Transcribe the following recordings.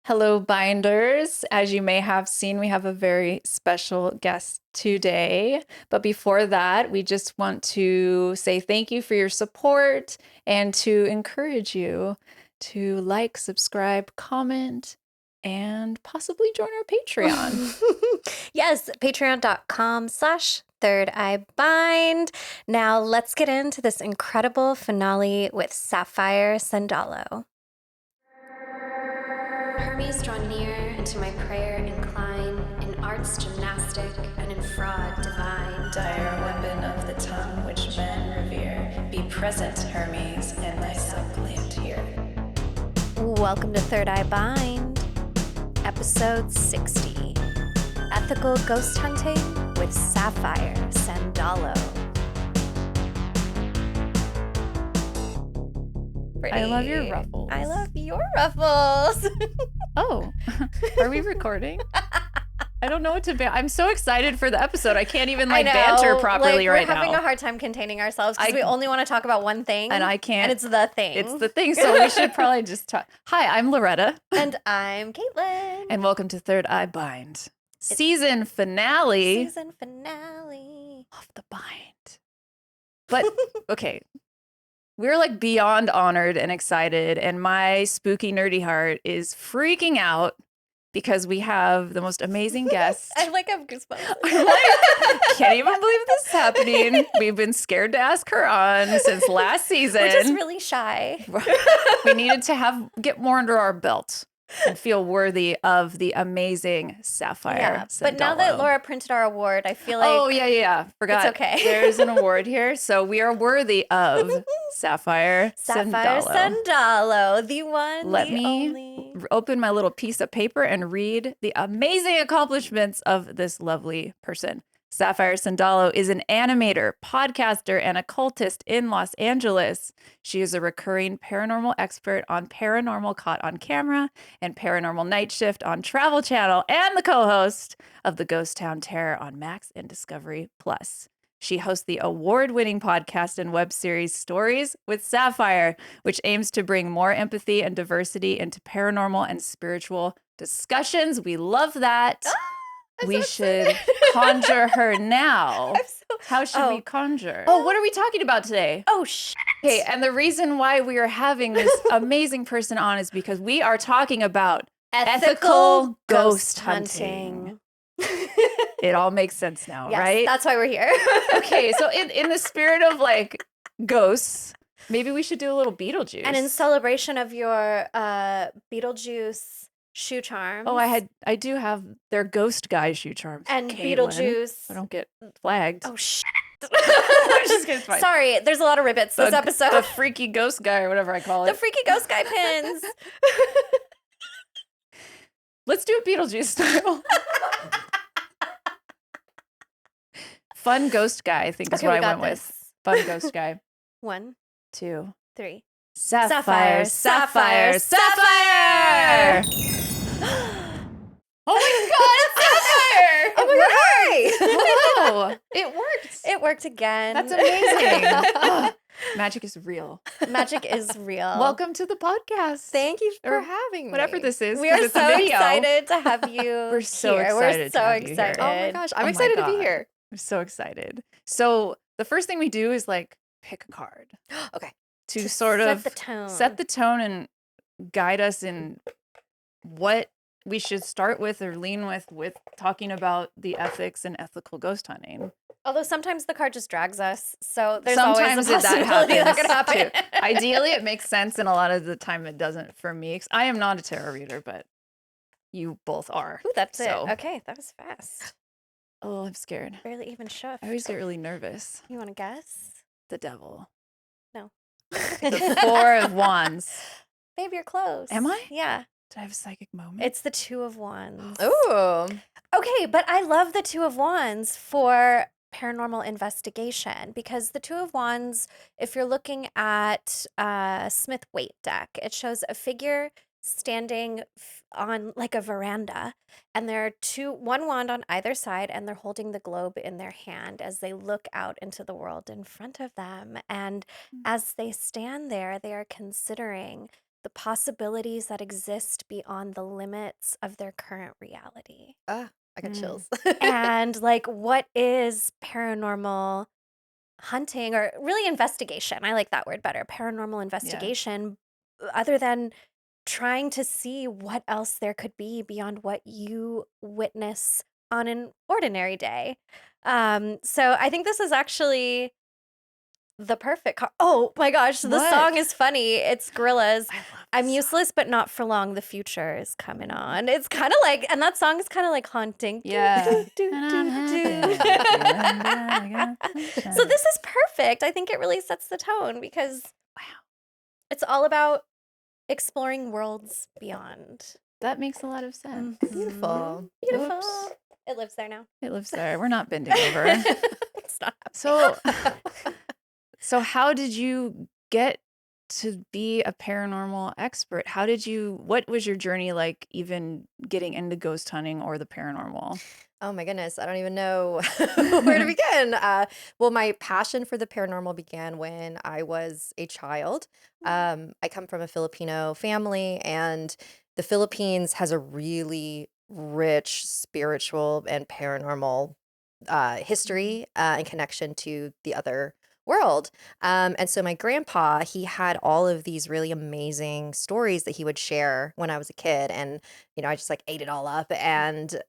Hello, binders. As you may have seen, we have a very special guest today. But before that, we just want to say thank you for your support and to encourage you to like, subscribe, comment, and possibly join our Patreon. Yes, patreon.com/Third Eye Bind. Now let's get into this incredible finale with Sapphire Sandalo. Hermes draw near, and to my prayer incline, in arts gymnastic and in fraud divine. Dire weapon of the tongue which men revere, be present, Hermes, and thyself plant here. Welcome to Third Eye Bind, episode 60. Ethical Ghost Hunting with Sapphire Sandalo. I love your ruffles. I love your ruffles. Oh, are we recording? I don't know what to I'm so excited for the episode. I can't even banter properly right now. We're having a hard time containing ourselves because we only want to talk about one thing. And I can't. And it's the thing. It's the thing. So we should probably just talk. Hi, I'm Loretta. And I'm Caitlin. And welcome to Third Eye Bind. Season finale. Season finale. Of the bind. But, okay. We're like beyond honored and excited. And my spooky, nerdy heart is freaking out because we have the most amazing guest. I have goosebumps. Can't even believe this is happening. We've been scared to ask her on since last season. We're just really shy. We needed to get more under our belt and feel worthy of the amazing Sapphire. Yeah, Sandalo. but now that Laura printed our award, I feel like forgot. It's okay. There's an award here, so we are worthy of Sapphire Sandalo, the one. Let me open my little piece of paper and read the amazing accomplishments of this lovely person. Sapphire Sandalo is an animator, podcaster, and occultist in Los Angeles. She is a recurring paranormal expert on Paranormal Caught on Camera and Paranormal Night Shift on Travel Channel, and the co-host of the Ghost Town Terror on Max and Discovery Plus. She hosts the award-winning podcast and web series Stories with Sapphire, which aims to bring more empathy and diversity into paranormal and spiritual discussions. We love that. We should conjure her now. How should we conjure? Oh, what are we talking about today? Oh, shit. Okay, and the reason why we are having this amazing person on is because we are talking about ethical ghost hunting. It all makes sense now, yes, right? That's why we're here. Okay, so in the spirit of ghosts, maybe we should do a little Beetlejuice. And in celebration of your Beetlejuice shoe charms. Oh, I do have their ghost guy shoe charms. And Caitlin. Beetlejuice. I don't get flagged. Oh, shit. I'm just kidding, it's fine. Sorry, there's a lot of ribbits this episode. The freaky ghost guy or whatever I call it. The freaky ghost guy pins. Let's do a Beetlejuice style. Fun ghost guy, I think is what I went with. Fun ghost guy. 1, 2, 3. Sapphire, Sapphire, Sapphire! Oh my God, it's Sapphire! Oh, it worked. It worked again. That's amazing. Magic is real. Magic is real. Welcome to the podcast. Thank you for having me. Whatever this is. We are so excited to have you. We're so here. excited. We're so excited. Oh my gosh, I'm excited to be here. I'm so excited. So the first thing we do is pick a card. Okay. To sort of set the tone and guide us in what we should start with or lean with talking about the ethics and ethical ghost hunting. Although sometimes the card just drags us, so there's sometimes always a possibility that could happen. Too. Ideally, it makes sense, and a lot of the time it doesn't for me. I am not a tarot reader, but you both are. Ooh, that's it. Okay, that was fast. Oh, I'm scared. Barely even shook. I always get really nervous. You want to guess? The devil. No. The Four of Wands. Babe, you're close. Am I? Yeah. Did I have a psychic moment? It's the Two of Wands. Ooh. Okay, but I love the Two of Wands for paranormal investigation because the Two of Wands, if you're looking at Smith-Waite deck, it shows a figure standing on a veranda, and there are one wand on either side, and they're holding the globe in their hand as they look out into the world in front of them. And as they stand there, they are considering the possibilities that exist beyond the limits of their current reality. I got chills. And like, what is paranormal hunting, or really investigation? I like that word better. Paranormal investigation, other than trying to see what else there could be beyond what you witness on an ordinary day. So I think this is actually the perfect oh my gosh, the What? song is funny. It's Gorillaz. I love I'm this useless, but not for long. The future is coming on. It's kind of like, and that song is kind of like haunting. Yeah. Do, do, And do, I'm do, happy. do. So this is perfect. I think it really sets the tone because it's all about exploring worlds beyond. That makes a lot of sense. Beautiful. Beautiful. Oops. It lives there now. It lives there. We're not bending over. It's not happening. So how did you get to be a paranormal expert? What was your journey like, even getting into ghost hunting or the paranormal? Oh my goodness, I don't even know where to begin. Well, my passion for the paranormal began when I was a child. I come from a Filipino family, and the Philippines has a really rich spiritual and paranormal history and connection to the other world. And so my grandpa, he had all of these really amazing stories that he would share when I was a kid. And, I just like ate it all up. And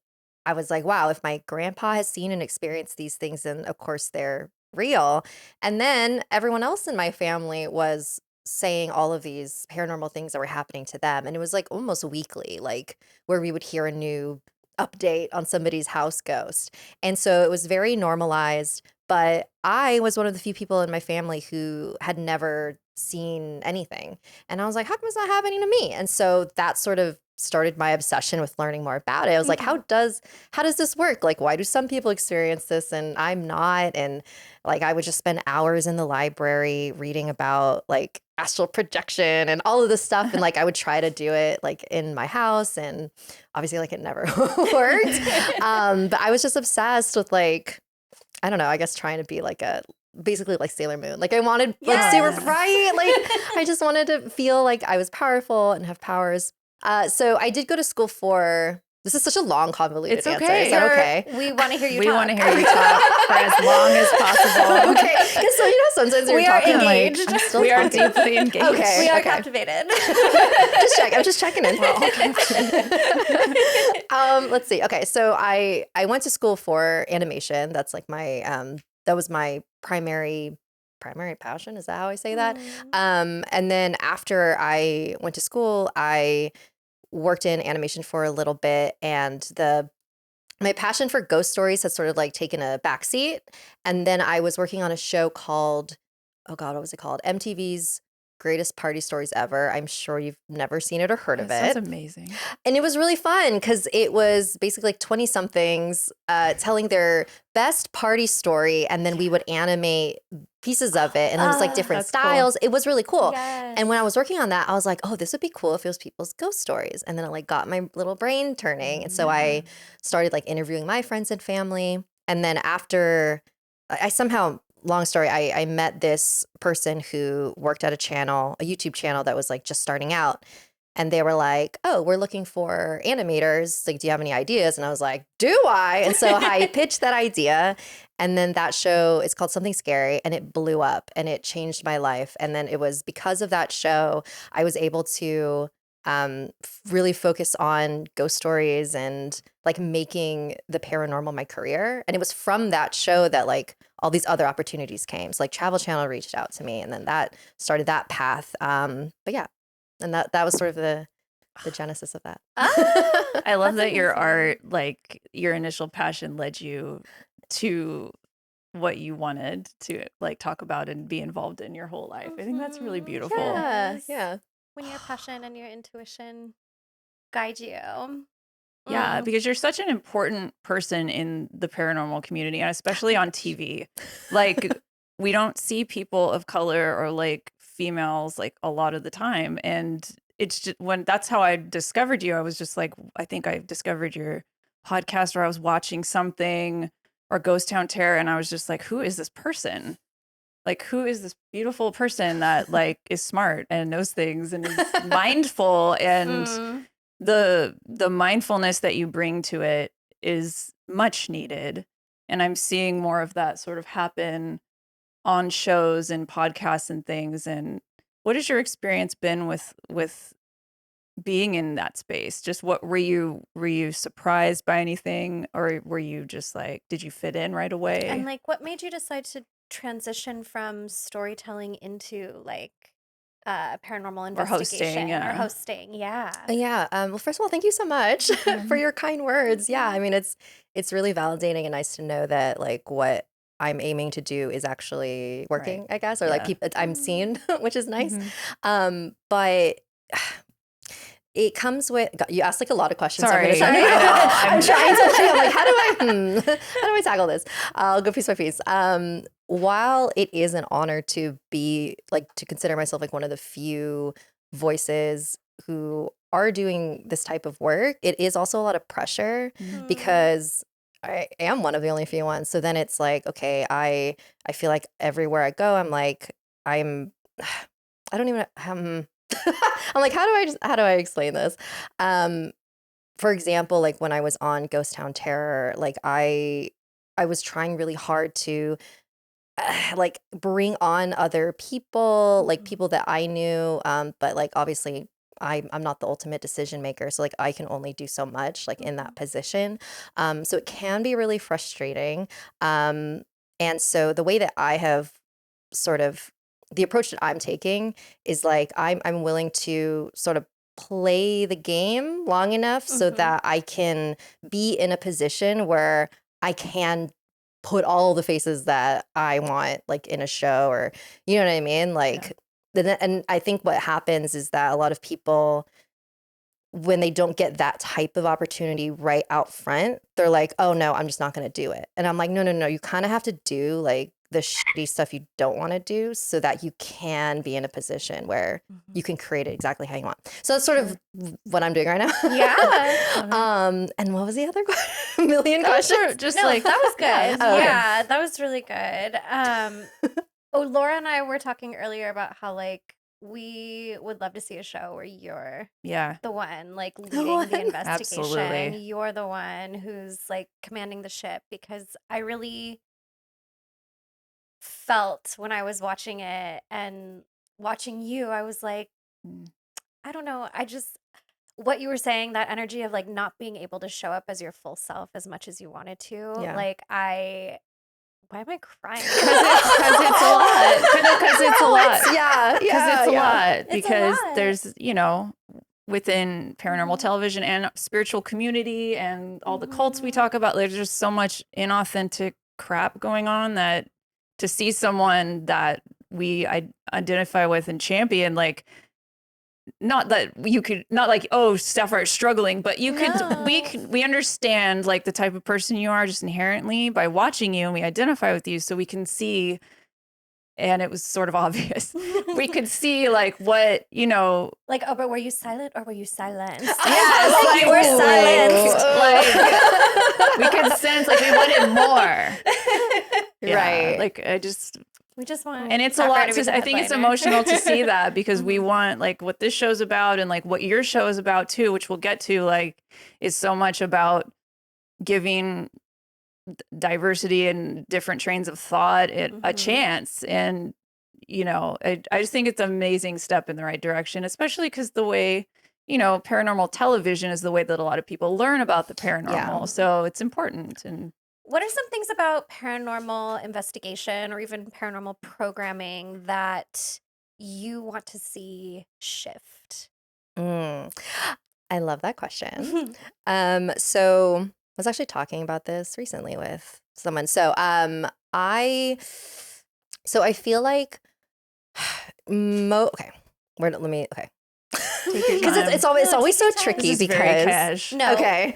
I was like, wow, if my grandpa has seen and experienced these things, then of course they're real. And then everyone else in my family was saying all of these paranormal things that were happening to them. And it was like almost weekly, like where we would hear a new update on somebody's house ghost. And so it was very normalized. But I was one of the few people in my family who had never seen anything. And I was like, how come it's not happening to me? And so that sort of started my obsession with learning more about it. I was like, how does this work? Like, why do some people experience this and I'm not? And like, I would just spend hours in the library reading about like astral projection and all of this stuff. And like, I would try to do it like in my house, and obviously like it never worked. But I was just obsessed with like, I don't know, I guess trying to be like basically like Sailor Moon. Like I wanted like super bright. Like I just wanted to feel like I was powerful and have powers. So I did go to school for, this is such a long convoluted It's answer. okay. Is that okay? We want to hear you We talk. want to hear you talk for as long as possible. Okay. Because so sometimes you're We are talking engaged. like, I'm still We are talking. deeply engaged. Okay. We are captivated. I'm just checking in. Let's see. Okay, so I went to school for animation. That's like my that was my primary passion. Is that how I say that? And then after I went to school, I worked in animation for a little bit, and my passion for ghost stories has sort of like taken a backseat. And then I was working on a show called, oh God, what was it called? MTV's Greatest Party Stories Ever. I'm sure you've never seen it or heard of That it. sounds amazing. And it was really fun because it was basically like 20 somethings telling their best party story, and then we would animate pieces of it, and it was like different That's cool. styles. It was really cool. Yes. And when I was working on that, I was like, oh, this would be cool if it was people's ghost stories. And then it like got my little brain turning. And so I started like interviewing my friends and family. And then after I somehow, long story, I met this person who worked at a YouTube channel that was like just starting out. And they were like, oh, we're looking for animators. Like, do you have any ideas? And I was like, do I? And so I pitched that idea. And then that show, it's called Something Scary, and it blew up and it changed my life. And then it was because of that show, I was able to really focus on ghost stories and like making the paranormal my career. And it was from that show that like all these other opportunities came. So like Travel Channel reached out to me, and then that started that path. But yeah. And that was sort of the genesis of that. I love That's that your amazing. art, like your initial passion, led you to what you wanted to like talk about and be involved in your whole life. I think that's really beautiful. Yeah, yeah. When your passion and your intuition guide you. Yeah, because you're such an important person in the paranormal community, and especially on TV. Like, we don't see people of color or like females like a lot of the time. And it's just that's how I discovered you. I was just like, I think I discovered your podcast, or I was watching something, or Ghost Town Terror, and I was just like, who is this person? like, who is this beautiful person that like is smart and knows things and is mindful, and Mm. the mindfulness that you bring to it is much needed. And I'm seeing more of that sort of happen on shows and podcasts and things. And what has your experience been with being in that space? Just what were you surprised by anything, or were you just like, did you fit in right And away? like, what made you decide to transition from storytelling into like paranormal Or hosting, investigation or yeah. hosting? Yeah. Yeah. Well, first of all, thank you so much for Mhm. your kind words. Yeah. I mean, it's really validating and nice to know that like what I'm aiming to do is actually Right. working, I guess, or like Yeah. I'm Mm. seen, which is nice. Mhm. But it comes with you asked like a lot of questions. So I'm gonna Sorry. try. I know. I'm trying to. I'm like, how do I tackle this? I'll go piece by piece. While it is an honor to be like to consider myself like one of the few voices who are doing this type of work, it is also a lot of pressure Mm. because I am one of the only few ones. So then it's like, okay, I feel like everywhere I go, I'm like, I'm I don't even I'm like, how do I explain this? Um, for example, like when I was on Ghost Town Terror, like I was trying really hard to like bring on other people, like Mhm. people that I knew, but like obviously I'm not the ultimate decision maker, so like I can only do so much like in that Mhm. position. So it can be really frustrating. Um, and so the way that I have sort of the approach that I'm taking is like I'm willing to sort of play the game long enough so Mhm. that I can be in a position where I can put all the faces that I want like in a show, or you know what I mean? Yeah. Like and I think what happens is that a lot of people, when they don't get that type of opportunity right out front, they're like, oh no, I'm just not going to do it. And I'm like, no, no, no. You kind of have to do like the shitty stuff you don't want to do so that you can be in a position where Mhm. you can create it exactly how you want. So that's sort of Sure. what I'm doing right now. Yeah. Love it. And what was the other question? Million That was questions? sort of just No, like, that was yeah, good. this is Oh, okay. good. Yeah, that was really good. Oh, Laura and I were talking earlier about how like we would love to see a show where you're Yeah, the one like The leading one. the investigation. absolutely. You're the one who's like commanding the ship, because I really felt when I was watching it and watching you, I was like, Mm. I don't know, I just what you were saying, that energy of like not being able to show up as your full self as much as you wanted to. Yeah. Like why am I crying? Because it's a lot. Because it's a lot. Yeah, Because it's a lot. It's a Because lot. there's, within paranormal Mhm. television and spiritual community and all the cults we Mhm. talk about, there's just so much inauthentic crap going on that to see someone that we identify with and champion, like, not that you could, not like, oh, Sapphire is struggling, but No. we understand like the type of person you are just inherently by watching you, and we identify with you, so we can see. And it was sort of obvious. We could see like what, Like, oh, but were you silent or were you silenced? yes, Like, you were silenced. we could sense like we wanted more. Yeah, Right. like I just, We just want and it's a Sapphire lot to be the to, I think it's headliner. emotional to see that, because we Mhm. want like what this show's about, and like what your show is about too, which we'll get to, like, is so much about giving diversity and different trains of thought a Mhm. chance. And I just think it's an amazing step in the right direction, especially because the way, paranormal television is the way that a lot of people learn about the paranormal, so it's important. And What are some things about paranormal investigation or even paranormal programming that you want to see shift? Mm. I love that question. So I was actually talking about this recently with someone. I feel like okay. Let me okay. Take your Because time. it's always No, take so your time. tricky This is very because cash. No. okay.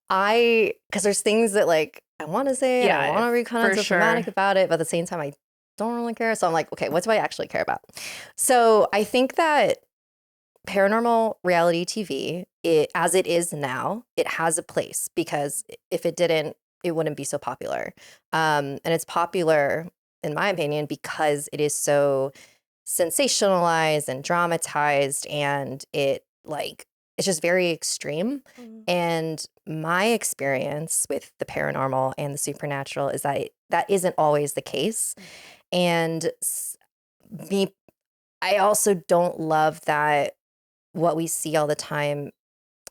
Because there's things that like I want to say and I Yeah, want to be kind for of diplomatic sure. about it, but at the same time I don't really care. So I'm like, okay, what do I actually care about? So I think that paranormal reality TV, as it is now, it has a place, because if it didn't, it wouldn't be so popular. And it's popular in my opinion, because it is so sensationalized and dramatized, and it's just very extreme. And my experience with the paranormal and the supernatural is that isn't always the case. And me, I also don't love that what we see all the time.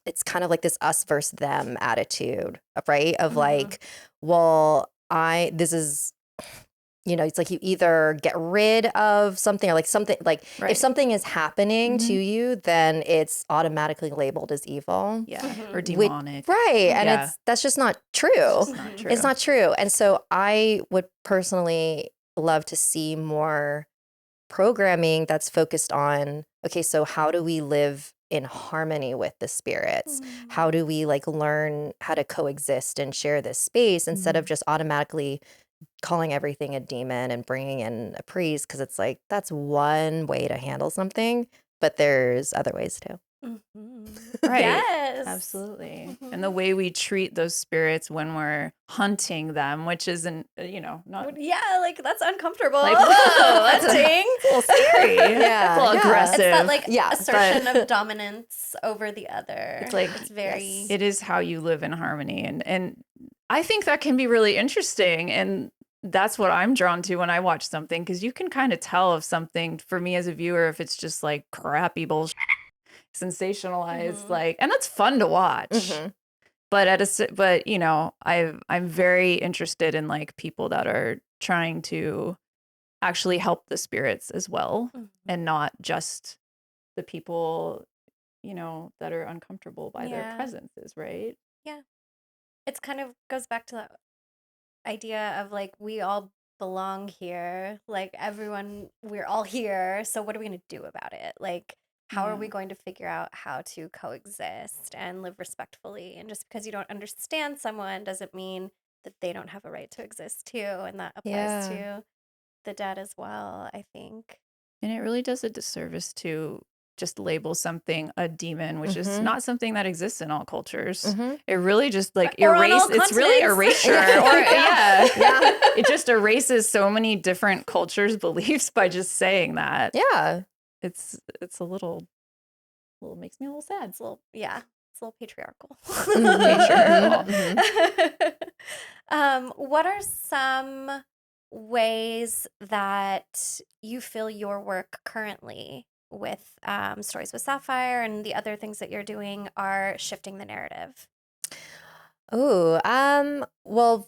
It's kind of like this us versus them attitude, right? Of like, well, this is, it's like you either get rid of something, or like something, like if something is happening to you, then it's automatically labeled as evil. Yeah. Or demonic. Right. And that's just not true. It's just not true. It's not true. And so I would personally love to see more programming that's focused on, okay, so how do we live in harmony with the spirits? How do we like learn how to coexist and share this space instead of just automatically calling everything a demon and bringing in a priest? Because it's like, that's one way to handle something, but there's other ways too. Right. Yes. Absolutely. And the way we treat those spirits when we're hunting them, which isn't, not Yeah, like that's uncomfortable. like, whoa, that's a little scary. Yeah. It's a little aggressive. It's that like Yeah, assertion of dominance over the other. It's like, it's very it is how you live in harmony. And I think that can be really interesting. And that's what I'm drawn to when I watch something, because you can kind of tell if something, for me as a viewer, if it's just like crappy bullshit, sensationalized, like, and that's fun to watch. But I'm very interested in like people that are trying to actually help the spirits as well, and not just the people, that are uncomfortable by their presences, right? Yeah. It's kind of goes back to that idea of like we all belong here. Like everyone, we're all here. So what are we going to do about it? Like how are we going to figure out how to coexist and live respectfully? And just because you don't understand someone doesn't mean that they don't have a right to exist too. And that applies to the dead as well, I think. And it really does a disservice to just label something a demon, which is not something that exists in all cultures. It really just like Or on all it's really continents. erasure. It just erases so many different cultures' beliefs by just saying that. Yeah. It's a little makes me a little sad. It's a little, it's a little patriarchal. What are some ways that you feel your work currently with Stories with Sapphire and the other things that you're doing are shifting the narrative? Well,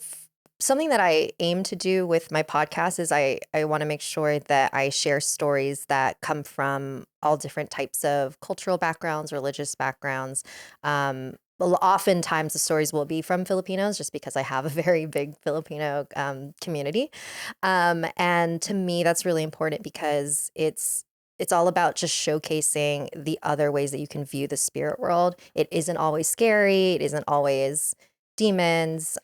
something that I aim to do with my podcast is I want to make sure that I share stories that come from all different types of cultural backgrounds, religious backgrounds. Oftentimes the stories will be from Filipinos, just because I have a very big Filipino community. And to me, that's really important because it's all about just showcasing the other ways that you can view the spirit world. It isn't always scary. It isn't always demons.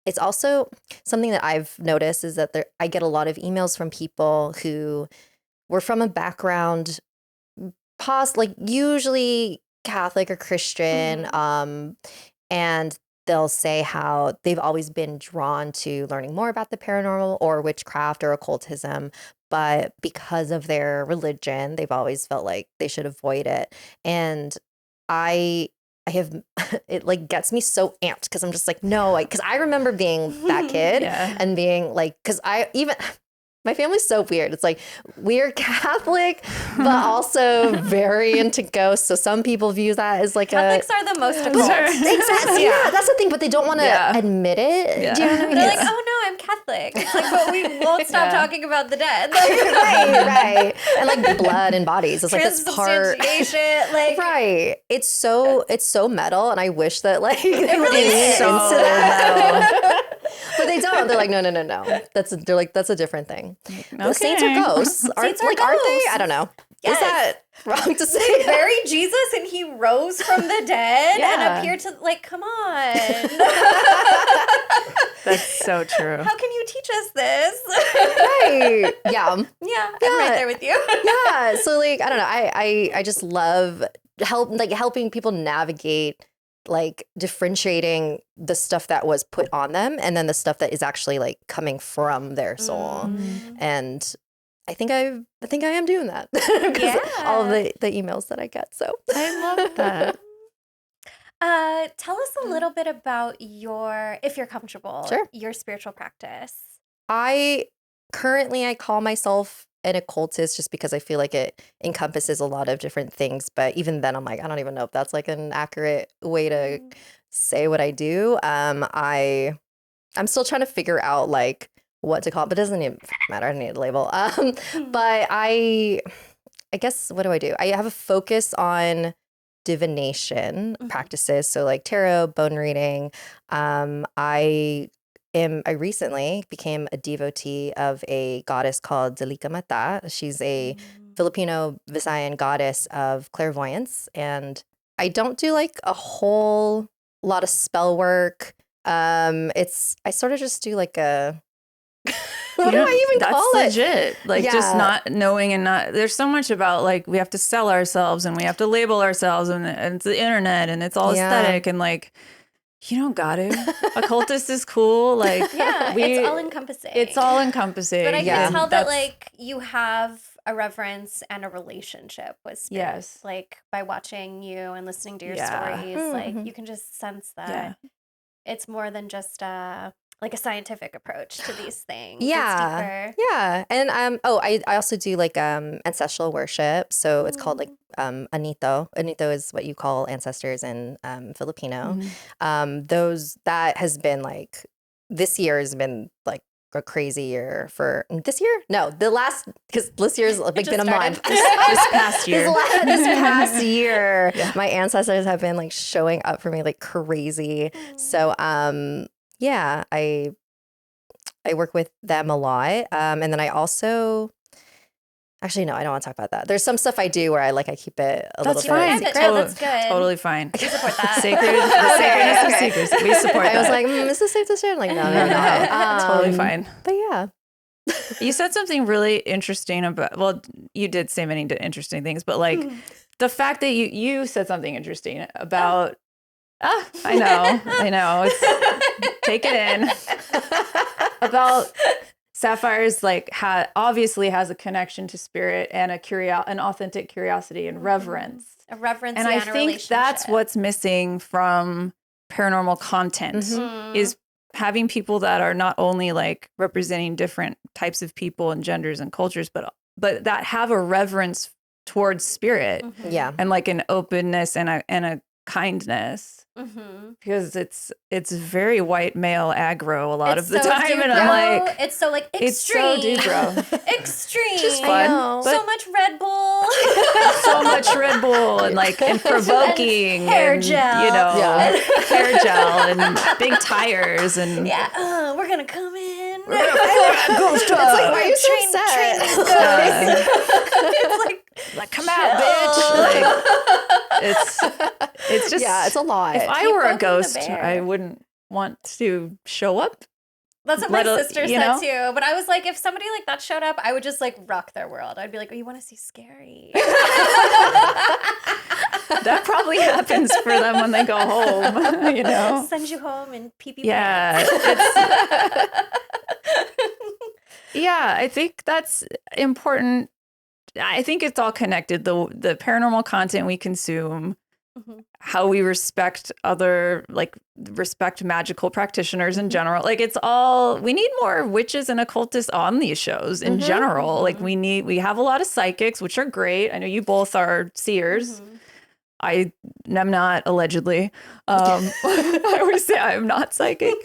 It's also something that I've noticed is that I get a lot of emails from people who were from a background, usually Catholic or Christian, and they'll say how they've always been drawn to learning more about the paranormal or witchcraft or occultism, but because of their religion, they've always felt like they should avoid it. And I have, it like gets me so amped because I'm just like, no, because I remember being that kid and being like, because my family's so weird. It's like we're Catholic, but also very into ghosts. So some people view that as like Catholics are the most occult. Exactly. Yeah, that's the thing. But they don't want to admit it. Yeah. Do you know what I mean? They're like, oh no, I'm Catholic. It's like, but we won't stop talking about the dead. right. And like blood and bodies. It's like this part. Transubstantiation, like Right. It's so metal, and I wish that like they would really lean is. into that. But they don't. They're like, no. They're like, that's a different thing. The saints are ghosts. Saints are aren't they? ghosts. I don't know. Yes. Is that wrong to say? They buried Jesus and he rose from the dead and appeared to, like, come on. That's so true. How can you teach us this? Right. Yeah. I'm right there with you. Yeah. So like, I don't know. I just love helping people navigate like differentiating the stuff that was put on them and then the stuff that is actually like coming from their soul. Mm. And I think I am doing that because all of the emails that I get. So I love that. Tell us a little bit about if you're comfortable, Sure. your spiritual practice. I call myself an occultist just because I feel like it encompasses a lot of different things. But even then, I'm like, I don't even know if that's like an accurate way to say what I do. I'm still trying to figure out like what to call it, but it doesn't even matter. I don't need a label. But I guess what do? I have a focus on divination practices. So like tarot, bone reading. I recently became a devotee of a goddess called Delika Mata. She's a Filipino Visayan goddess of clairvoyance. And I don't do like a whole lot of spell work. I sort of just do like a what do I even call it? That's legit. Like just not knowing and not. There's so much about like we have to sell ourselves and we have to label ourselves and it's the internet and it's all aesthetic and like you don't got to. Occultist is cool. Like it's all encompassing. It's all encompassing. But I can tell that like you have a reverence and a relationship with spirit. Yes. Like by watching you and listening to your stories, like you can just sense that it's more than just like a scientific approach to these things. Yeah. Yeah. And I also do like ancestral worship. So it's called like Anito. Anito is what you call ancestors in Filipino. That has been like this year has been like a crazy year for this year? No, because this year's like been a month. This past year. This past year, my ancestors have been like showing up for me like crazy. So yeah, I work with them a lot. And then I also actually no, I don't want to talk about that. There's some stuff I do where I keep it a little bit. That's good. Totally fine. We support that. Sacredness of secrets. We support that. I was like, is this safe to share? I'm like, no. Totally fine. But yeah. You said something really interesting about, well, you did say many interesting things, but like the fact that you said something interesting about, I know. Take it in. About Sapphire's like obviously has a connection to spirit and an authentic curiosity and reverence. A reverence and I think that's what's missing from paranormal content is having people that are not only like representing different types of people and genders and cultures, but that have a reverence towards spirit. And like an openness and a kindness. Because it's very white male aggro a lot of the time, and I'm like, it's so like extreme. It's so dude, bro. Extreme. Just fun. So much Red Bull. So much Red Bull and like and provoking and hair gel. Hair gel and big tires and we're gonna come in. We're gonna ghost up. It's like, why are you so sad? It's like come out, bitch. Like it's just it's a lot. If I were a ghost, I wouldn't want to show up. That's what my sister said too. But I was like, if somebody like that showed up, I would just like rock their world. I'd be like, oh, you want to see scary? That probably happens for them when they go home, you know? Send you home in pee-pee pants. Yeah, I think that's important. I think it's all connected. The paranormal content we consume, how we respect respect magical practitioners in general. Like it's all, we need more witches and occultists on these shows in general. Like we have a lot of psychics, which are great. I know you both are seers. I am not, allegedly. I always say I'm not psychic.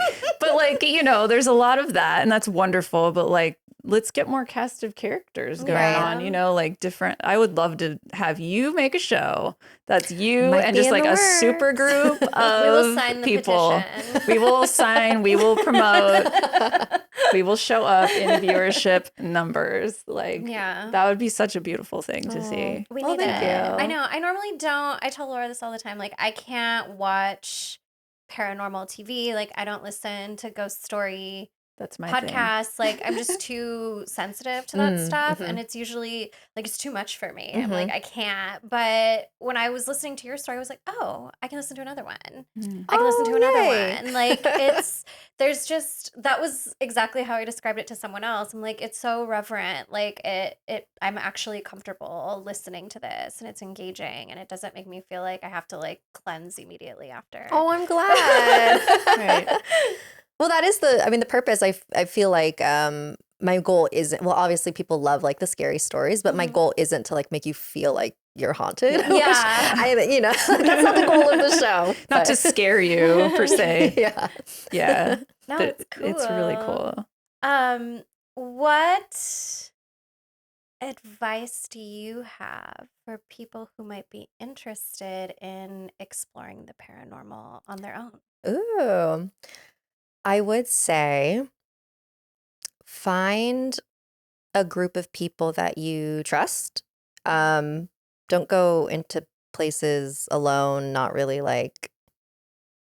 But like, there's a lot of that and that's wonderful. But like, let's get more cast of characters going on, like different. I would love to have you make a show that's you and just like a super group of people. We will sign, we will promote, we will show up in viewership numbers. Like, that would be such a beautiful thing to see. We need it. I know. I normally don't. I tell Laura this all the time. Like, I can't watch paranormal TV. Like, I don't listen to ghost story That's my thing. podcasts, like I'm just too sensitive to that stuff, mhm, and it's usually like it's too much for me. I'm like mhm. I can't. But when I was listening to your story, I was like, oh, I can listen to another one. Mm. I can listen to another Oh, yay. one. Like there's just that was exactly how I described it to someone else. I'm like, it's so reverent. Like I'm actually comfortable listening to this, and it's engaging, and it doesn't make me feel like I have to like cleanse immediately after. Oh, I'm glad. Right. Well, that is the purpose. I feel like my goal isn't, well, obviously people love like the scary stories, but my Mhm. goal isn't to like make you feel like you're haunted. Yeah. which Yeah. that's not the goal of the show. Not to but- scare you per se. Yeah. Yeah. No, But it's cool. it's really cool. What advice do you have for people who might be interested in exploring the paranormal on their own? Ooh. I would say find a group of people that you trust. Don't go into places alone, not really like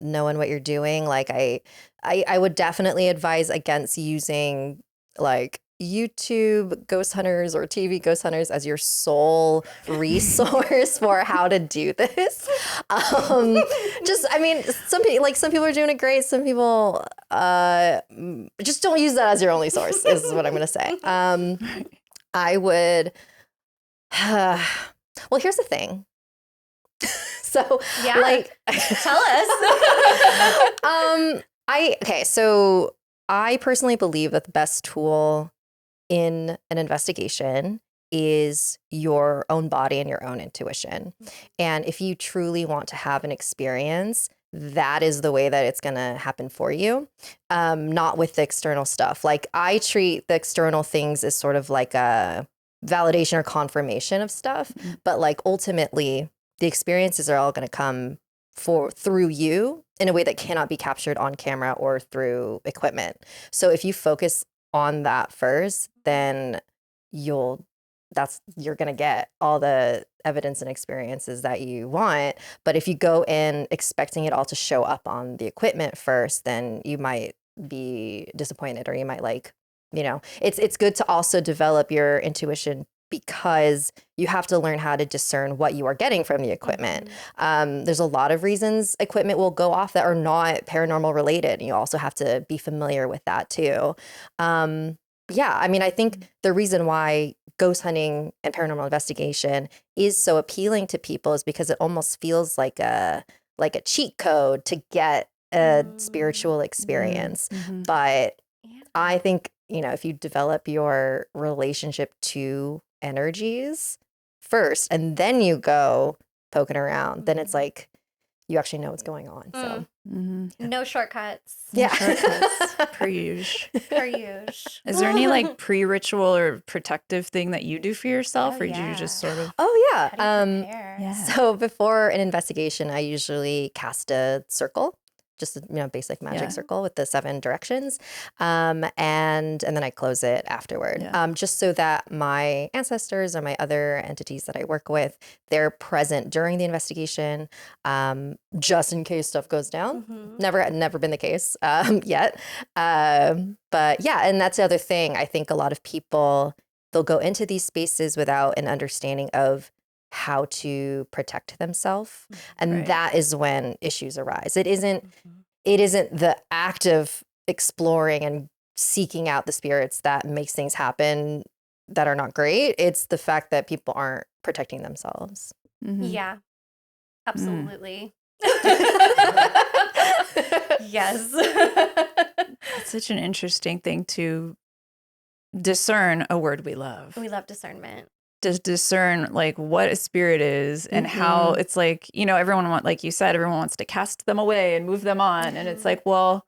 knowing what you're doing. Like I would definitely advise against using like YouTube ghost hunters or TV ghost hunters as your sole resource for how to do this. I mean, some people are doing it great. Some people just don't use that as your only source. Is what I'm gonna say. I would. Well, here's the thing. So, Yeah. like, Tell us. So I personally believe that the best tool in an investigation is your own body and your own intuition. And if you truly want to have an experience, that is the way that it's going to happen for you, not with the external stuff. Like I treat the external things as sort of like a validation or confirmation of stuff, but like ultimately the experiences are all going to come through you in a way that cannot be captured on camera or through equipment. So if you focus on that first, then you're going to get all the evidence and experiences that you want. But if you go in expecting it all to show up on the equipment first, then you might be disappointed, or you might it's good to also develop your intuition, because you have to learn how to discern what you are getting from the equipment. There's a lot of reasons equipment will go off that are not paranormal related. You also have to be familiar with that too. I think the reason why ghost hunting and paranormal investigation is so appealing to people is because it almost feels like a cheat code to get a spiritual experience. But I think, if you develop your relationship to energies first and then you go poking around, then it's like you actually know what's going on. So No shortcuts. yeah. Shortcuts. Per usual. Per usual. Is there any like pre-ritual or protective thing that you do for yourself, Oh, or do you yeah. just sort of? Oh yeah. How do you prepare? Yeah. So before an investigation, I usually cast a circle, just a basic magic Yeah. circle with the 7 directions, and then I close it afterward, Yeah. just so that my ancestors or my other entities that I work with, they're present during the investigation, just in case stuff goes down. Never been the case yet, but yeah, and that's the other thing. I think a lot of people, they'll go into these spaces without an understanding of how to protect themselves, and Right. that is when issues arise. It isn't the act of exploring and seeking out the spirits that makes things happen that are not great. It's the fact that people aren't protecting themselves. Yeah. Absolutely. Yes. It's such an interesting thing to discern, a word we love. We love discernment. To discern like what a spirit is and how it's like, like you said, everyone wants to cast them away and move them on. And it's like, well,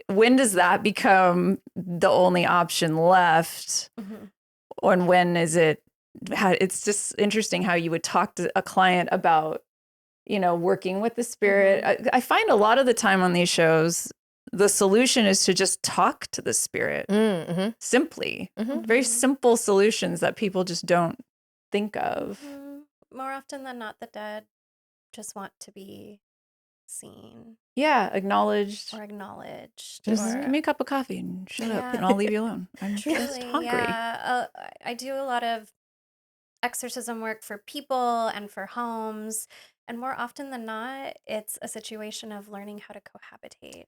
when does that become the only option left? And when is it? It's just interesting how you would talk to a client about, working with the spirit. I find a lot of the time on these shows, the solution is to just talk to the spirit simply. Very simple solutions that people just don't think of. More often than not, the dead just want to be seen Yeah, acknowledged. or acknowledged. Just or, give me a cup of coffee and shut up, Yeah. and I'll leave you alone. I'm just Truly, hungry. yeah. I do a lot of exorcism work for people and for homes. And more often than not, it's a situation of learning how to cohabitate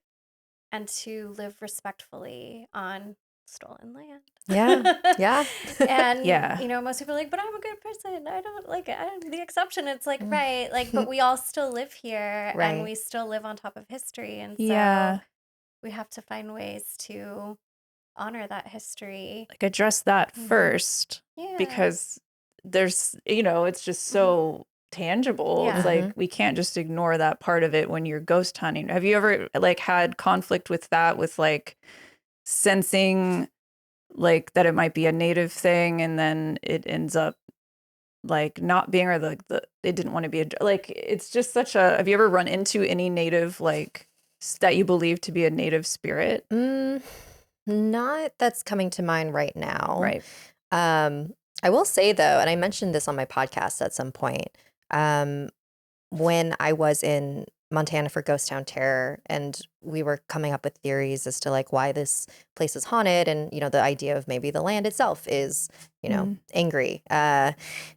and to live respectfully on stolen land. Yeah. Yeah. And, Yeah. most people are like, but I'm a good person. I don't like it. I'm the exception. It's like, Mm. right. Like, but we all still live here and Right. we still live on top of history. And so Yeah. we have to find ways to honor that history. Like address that Mhm. first, Yeah. because there's, it's just so tangible. It's Yeah. like we can't just ignore that part of it when you're ghost hunting. Have you ever like had conflict with that, with like sensing like that it might be a native thing and then it ends up like not being, or the it didn't want to be like, it's just such a, have you ever run into any native like that you believe to be a native spirit? Not that's coming to mind right now. Right. I will say though, and I mentioned this on my podcast at some point, when I was in Montana for Ghost Town Terror, and we were coming up with theories as to like why this place is haunted, and the idea of maybe the land itself is angry, and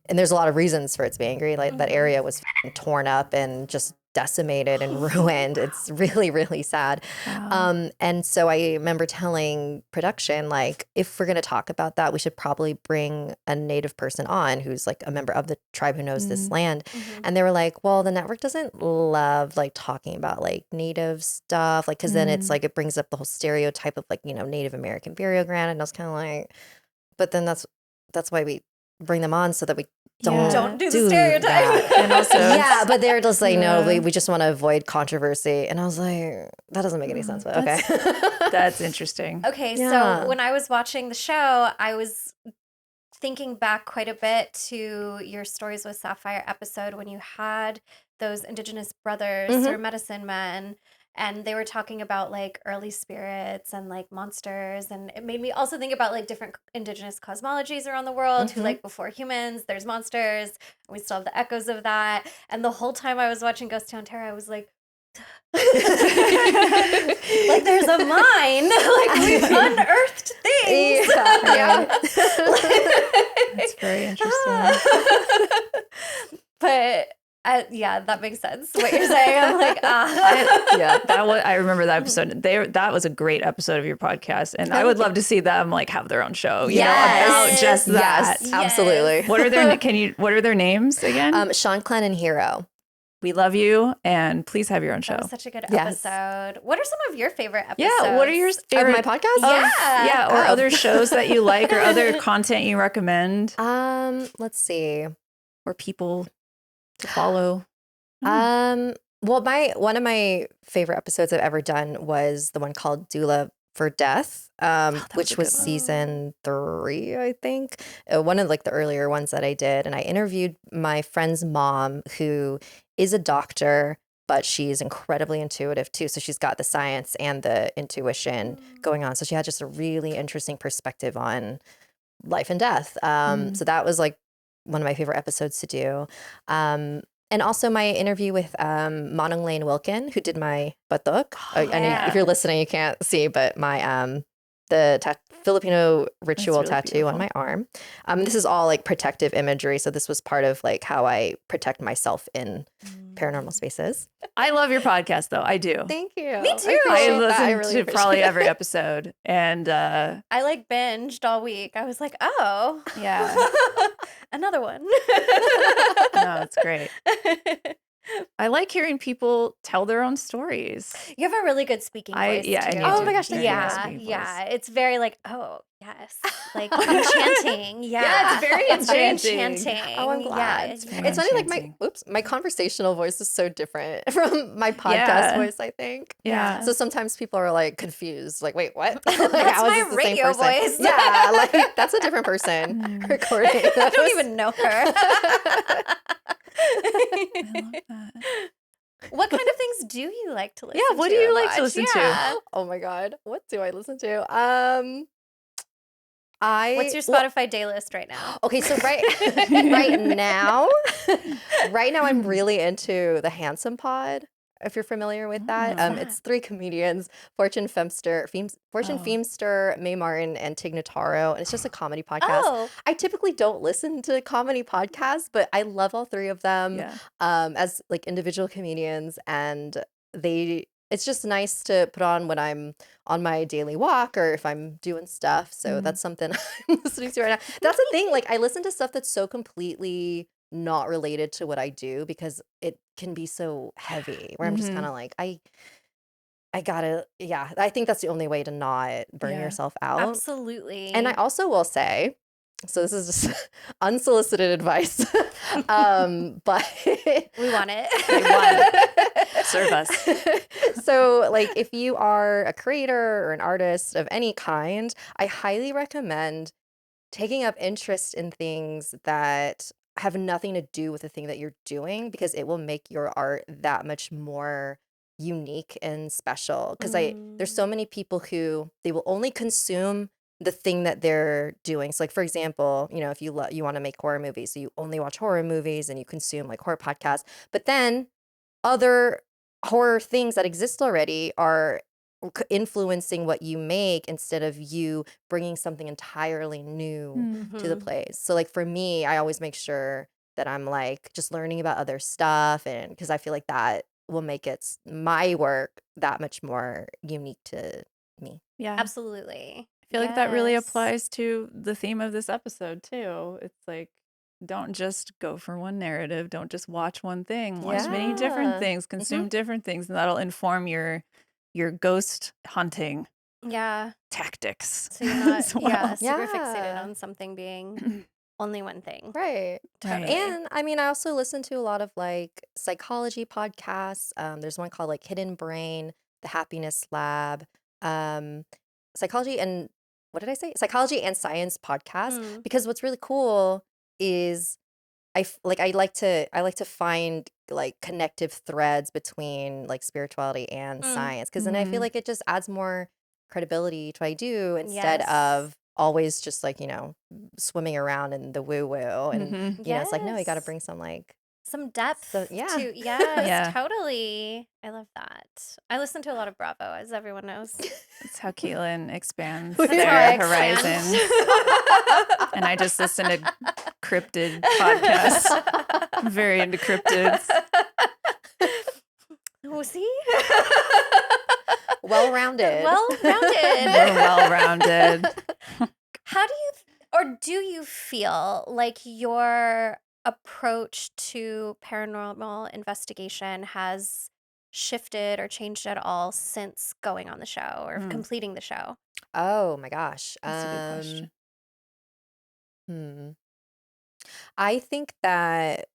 there's a lot of reasons for it to be angry. Like that area was torn up and just decimated and ruined. It's really, really sad. Wow. And so I remember telling production, like, if we're going to talk about that, we should probably bring a native person on who's like a member of the tribe who knows this land. And they were like, well, the network doesn't love like talking about like native stuff, like, because then it's like it brings up the whole stereotype of like, Native American burial ground. And I was kind of like, but then that's why we bring them on, so that we don't do the stereotype. that. And also Yeah, but they're just like, no, we just want to avoid controversy. And I was like, that doesn't make any sense, but okay. That's interesting. Okay, Yeah. so when I was watching the show, I was thinking back quite a bit to your Stories with Sapphire episode when you had those Indigenous brothers or medicine men, and they were talking about like early spirits and like monsters, and it made me also think about like different Indigenous cosmologies around the world who like before humans, there's monsters, and we still have the echoes of that. And the whole time I was watching Ghost Town Terror, I was like, like there's a mine, like we've unearthed things. Yeah. That's very interesting. But yeah, that makes sense. What you're saying, I'm like, I remember that episode. That was a great episode of your podcast, and I would love to see them like have their own show. About just that. Yes, absolutely. What are their What are their names again? Sean Clenn and Hero. We love you, and please have your own show. that was such a good Yes. episode. What are some of your favorite episodes? Yeah, what are your favorite Of my podcast? Yeah. or other shows that you like, or other content you recommend, Let's see. or people to follow? Well, one of my favorite episodes I've ever done was the one called Doula for Death, which was season 3, I think. One of like the earlier ones that I did, and I interviewed my friend's mom, who is a doctor, but she's incredibly intuitive too. So she's got the science and the intuition going on. So she had just a really interesting perspective on life and death. So that was like one of my favorite episodes to do. And also my interview with Manong Lane Wilkin, who did my batok. And if you're listening, you can't see, but my Filipino ritual really tattoo beautiful. on my arm. This is all like protective imagery. So this was part of like how I protect myself in paranormal spaces. I love your podcast, though. I do. Thank you. Me too. I I listen really to appreciate probably it. every episode, and I like binged all week. I was like, oh, yeah, another one. no, it's great. I like hearing people tell their own stories. You have a really good speaking voice. I too. need Oh to my gosh, thank very you. good Yeah, speaking voice. yeah. It's very like, oh yes, like enchanting. Yeah, Yeah, it's very It's very enchanting. enchanting. Oh, I'm glad. Yeah, It's very It's funny, like enchanting. my conversational voice is so different from my podcast Yeah. voice, I think. Yeah. So sometimes people are like confused, like, wait, what? Like, That's how is my this the same radio person? voice. Yeah, like that's a different person recording. I don't even know her. I love that. What kind of things do you like to listen to? Yeah, what do you like to watch? listen to? Yeah. Oh my God. What do I listen to? What's your Spotify day list right now? Okay, so right now I'm really into the Handsome Pod. if you're familiar with that. Mm. It's three comedians: Fortune Oh. Feimster, Mae Martin, and Tig Notaro. And it's just a comedy podcast. Oh, I typically don't listen to comedy podcasts, but I love all three of them Yeah. as like individual comedians, and it's just nice to put on when I'm on my daily walk or if I'm doing stuff. So Mhm. that's something I'm listening to right now. That's the thing. Like, I listen to stuff that's so completely not related to what I do because it can be so heavy where I'm just Mhm. kind of like, I gotta, yeah, I think that's the only way to not burn Yeah. yourself out. absolutely. And I also will say, so this is just unsolicited advice, but we want it. We want serve us. So, like, if you are a creator or an artist of any kind, I highly recommend taking up interest in things that have nothing to do with the thing that you're doing because it will make your art that much more unique and special. Because there's so many people who they will only consume the thing that they're doing. So, like, for example, if you want to make horror movies, so you only watch horror movies and you consume like horror podcasts, but then other horror things that exist already are influencing what you make instead of you bringing something entirely new to the Mhm. place. So, like, for me, I always make sure that I'm like just learning about other stuff, and because I feel like that will make my work that much more unique to me. Yeah. Absolutely. I feel like that really Yes. applies to the theme of this episode too. It's like, don't just go for one narrative. Don't just watch one thing. Watch many different Yeah. things. Consume different things, and that'll inform your ghost hunting Yeah. tactics So you're not, as well. super fixated Yeah. on something being only one thing. Right. Totally. And I mean, I also listen to a lot of like psychology podcasts. There's one called like Hidden Brain, The Happiness Lab, um, psychology and what did I say? Psychology and science podcast. Mm. Because what's really cool is I like to find like connective threads between like spirituality and Mm. science because then I feel Mhm. like it just adds more credibility to what I do instead Yes. of always just like swimming around in the woo woo and Mhm. it's like no, you got to Yes. bring some like Some depth yeah. to, yes, Yeah. totally. I love that. I listen to a lot of Bravo, as everyone knows. That's how Caitlin expands That's their how I horizons. expand. And I just listen to cryptid podcasts. I'm very into cryptids. Oh, see? well rounded. Well-rounded. We're well-rounded. How do you feel like your approach to paranormal investigation has shifted or changed at all since going on the show or Mm. completing the show? Oh my gosh. That's a good question. I think that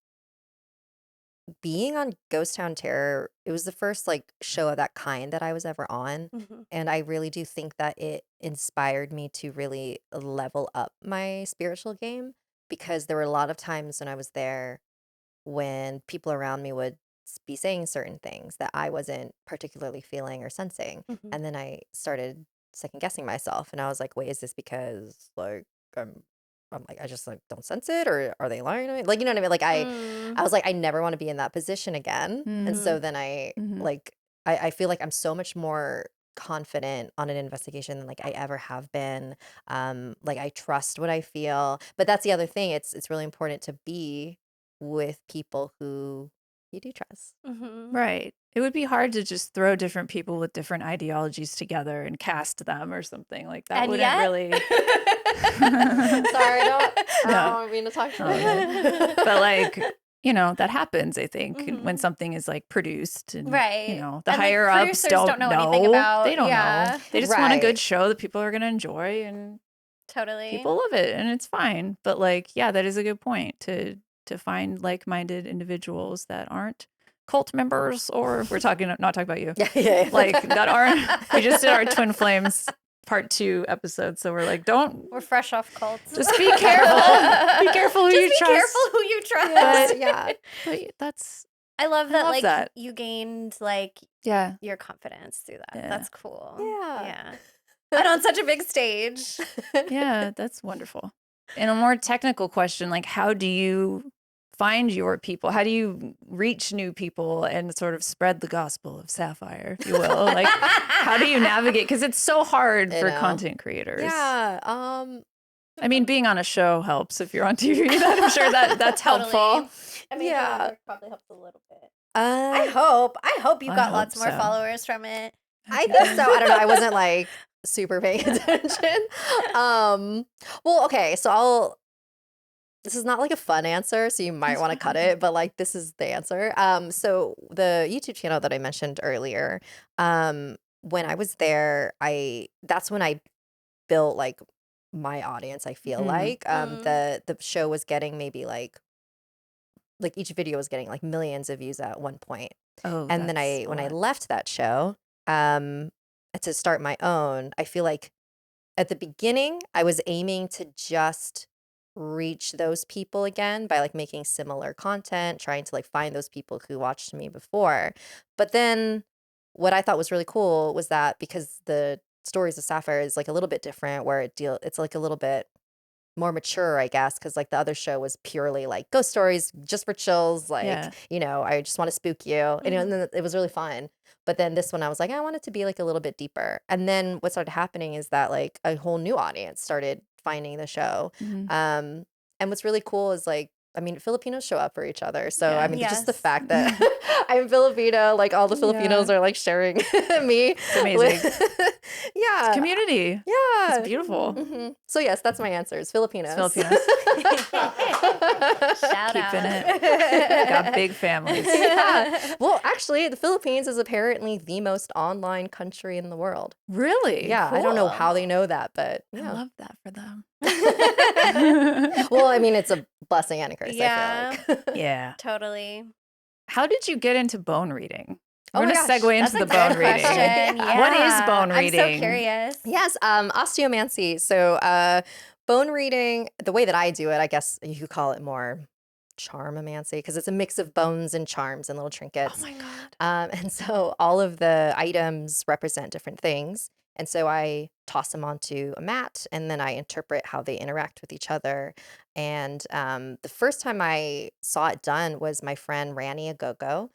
being on Ghost Town Terror, it was the first like show of that kind that I was ever on. Mhm. And I really do think that it inspired me to really level up my spiritual game because there were a lot of times when I was there when people around me would be saying certain things that I wasn't particularly feeling or sensing. Mhm. And then I started second guessing myself and I was like, wait, is this because like I'm like I just like don't sense it or are they lying to me? Like you know what I mean? Like I Mm. was like, I never want to be in that position again. And so Mhm. then I Mhm. like I feel like I'm so much more confident on an investigation than like I ever have been. Like I trust what I feel. But that's the other thing. It's really important to be with people who you do trust. Mhm. Right. It would be hard to just throw different people with different ideologies together and cast them or something like that. And Wouldn't yet? really. Sorry, I No. don't mean to talk to Okay. But like, that happens, I think, when Mhm. something is like produced and, Right. the And, like, higher ups producers don't don't know know. anything about, They don't know. yeah, They just want a Right. good show that people are going to enjoy and totally. people love it and it's fine. But like, yeah, that is a good point to find like-minded individuals that aren't cult members or not talking about you. Yeah. Like that aren't we just did our Twin Flames part 2 episode, so we're like, We're fresh off cults. just be careful. Be careful who Just you be trust. careful who you trust. But yeah. But that's I love I that, love like, that. you gained, like, yeah. your confidence through that. Yeah. That's cool. Yeah. Yeah. And on such a big stage. Yeah, that's wonderful. And a more technical question, like how do you find your people? How do you reach new people and sort of spread the gospel of Sapphire, if you will? Like, how do you navigate? Because it's so hard I for know. content creators. Yeah. I mean, being on a show helps if you're on TV. I'm sure that's Totally. helpful. I mean, Yeah. the work probably helps a little bit. I hope you I got hope lots more so. followers from it. I think so. I don't know. I wasn't like super paying attention. Well, okay. So this is not like a fun answer, so you might That's want to cut fine. it, but like this is the answer. So the YouTube channel that I mentioned earlier, when I was there, that's when I built like my audience, I feel like. The show was getting maybe like each video was getting like millions of views at one point. Oh, And then that's a when I lot. left that show, to start my own, I feel like at the beginning I was aiming to just reach those people again by like making similar content, trying to like find those people who watched me before. But then what I thought was really cool was that because the stories of Sapphire is like a little bit different, where it's like a little bit more mature, I guess, because like the other show was purely like ghost stories just for chills, like, Yeah. I just want to spook you. And then it was really fun. But then this one I was like, I want it to be like a little bit deeper. And then what started happening is that like a whole new audience started finding the show. Mhm. And what's really cool is like, I mean, Filipinos show up for each other. So, I Yeah. mean, just the Yes. fact that I'm Filipino, like all the Filipinos Yeah. are like sharing me. It's amazing. Yeah. It's community. Yeah. It's beautiful. So, yes, that's my answer. It's Filipinos. It's Filipinos. Shout Keeping out. it. Got big families. Yeah. Well, actually, the Philippines is apparently the most online country in the world. Really? Yeah, I don't know Cool. how they know that, but I yeah. love that for them. Well, I mean, it's a blessing and a curse, Yeah. I feel like. Yeah. Totally. How did you get into bone reading? Oh We're my going to gosh, segue That's into a the bone good reading. question. Yeah. What is bone I'm so reading? curious. Yes, osteomancy. So, bone reading, the way that I do it, I guess you could call it more charmomancy because it's a mix of bones and charms and little Oh trinkets. my God. And so all of the items represent different things. And so I toss them onto a mat and then I interpret how they interact with each other. And the first time I saw it done was my friend Rani Agogo.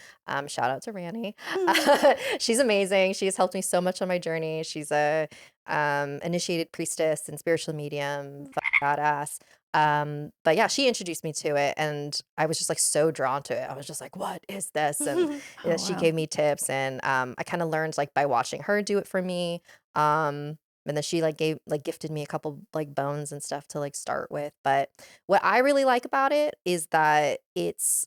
Shout out to Rani. She's amazing. She's helped me so much on my journey. She's a initiated priestess and spiritual medium, badass. But yeah, she introduced me to it and I was just like so drawn to it. I was just like, what is this? And Oh, she wow. gave me tips and I kind of learned like by watching her do it for me. And then she like gifted me a couple like bones and stuff to like start with. But what I really like about it is that it's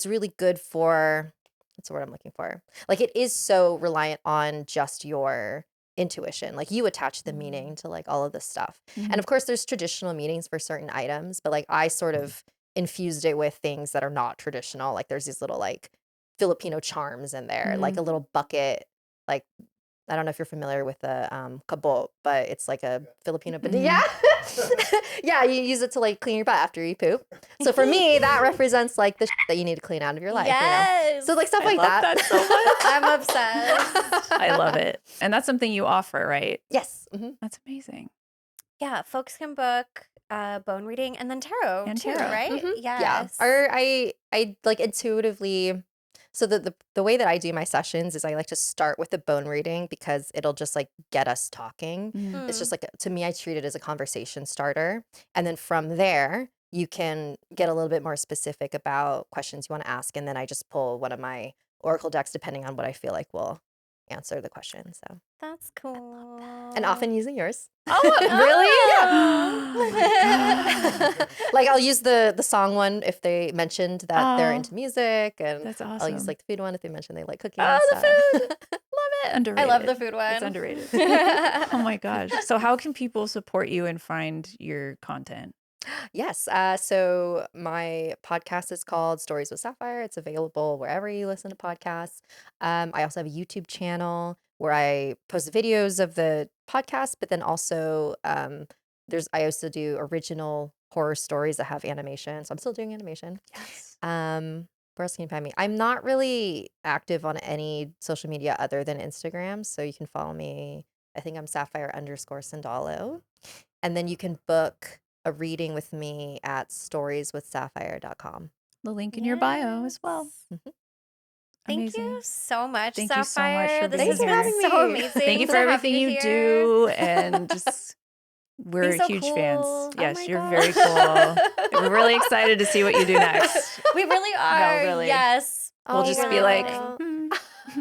really good for, what's the word I'm looking for? Like it is so reliant on just your intuition. Like you attach the meaning to like all of this stuff. And Mhm. of course there's traditional meanings for certain items, but like I sort of infused it with things that are not traditional. Like there's these little like Filipino charms in there, like a little bucket, like I don't know if you're familiar with the kabo, but it's like a Filipino, but yeah. Yeah, you use it to like clean your butt after you poop. So for me, that represents like the shit that you need to clean out of your life, Yes. So like stuff I like love that so much. I'm obsessed. I love it. And that's something you offer, right? Yes. That's amazing. Yeah, folks can book bone reading and then tarot And too, tarot. right? Yeah. Yes. Or I like intuitively. So the way that I do my sessions is I like to start with the bone reading because it'll just like get us talking. Mm. It's just like to me, I treat it as a conversation starter, and then from there you can get a little bit more specific about questions you want to ask, and then I just pull one of my oracle decks depending on what I feel like will answer the question. So That's cool. and often using yours. Oh, really? Oh. Oh my God. Like I'll use the song one if they mentioned that they're Oh, into music, and that's I'll use awesome. like the food one if they mention they like cooking. Oh, and the stuff. food. Love it. Underrated. I love the food one. It's underrated. Oh my gosh. So how can people support you and find your content? Yes. So my podcast is called Stories with Sapphire. It's available wherever you listen to podcasts. I also have a YouTube channel where I post videos of the podcast, but then also I also do original horror stories that have animation. So I'm still doing animation. Yes. Where else can you find me? I'm not really active on any social media other than Instagram. So you can follow me. I think I'm Sapphire _Sandalo. And then you can book a reading with me at storieswithsapphire.com. The link in your bio as well. Yes. Mhm. Thank Amazing. you so much, Thank you so much Sapphire. for This being has Thanks for been having so me. amazing. Thank you to for have everything you here. do, and just we're so huge cool. fans. Oh Yes, my you're God. very cool. We're really excited to see what you do next. We really are. really. Yes. We'll just be like, wow.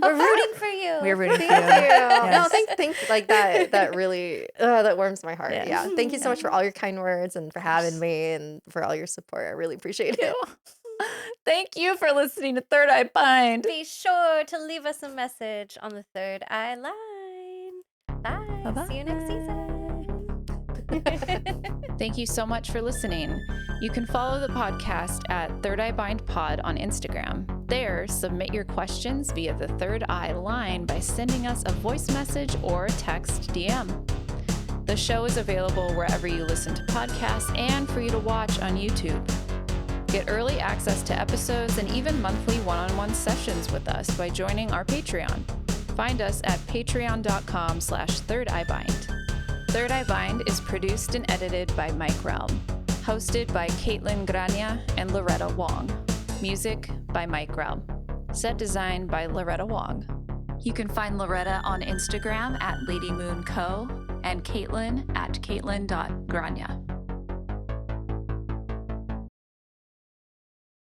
We're rooting for you. we're rooting for Thank you. you. Yes. No, thank like that really that warms my heart. Yes. Yeah. Thank you so Yeah. much for all your kind words and for having me and for all your support. I really appreciate it. Thank you for listening to Third Eye Bind. Be sure to leave us a message on the Third Eye line. Bye. Bye-bye. See you next season. Thank you so much for listening. You can follow the podcast at Third Eye Bind Pod on Instagram. There, submit your questions via the Third Eye line by sending us a voice message or text DM. The show is available wherever you listen to podcasts and for you to watch on YouTube. Get early access to episodes and even monthly one-on-one sessions with us by joining our Patreon. Find us at patreon.com/thirdeyebind. Third Eye Bind is produced and edited by Mike Realm. Hosted by Caitlin Grania and Loretta Wong. Music by Mike Realm. Set design by Loretta Wong. You can find Loretta on Instagram at LadyMoonCo and Caitlin at caitlin.grania.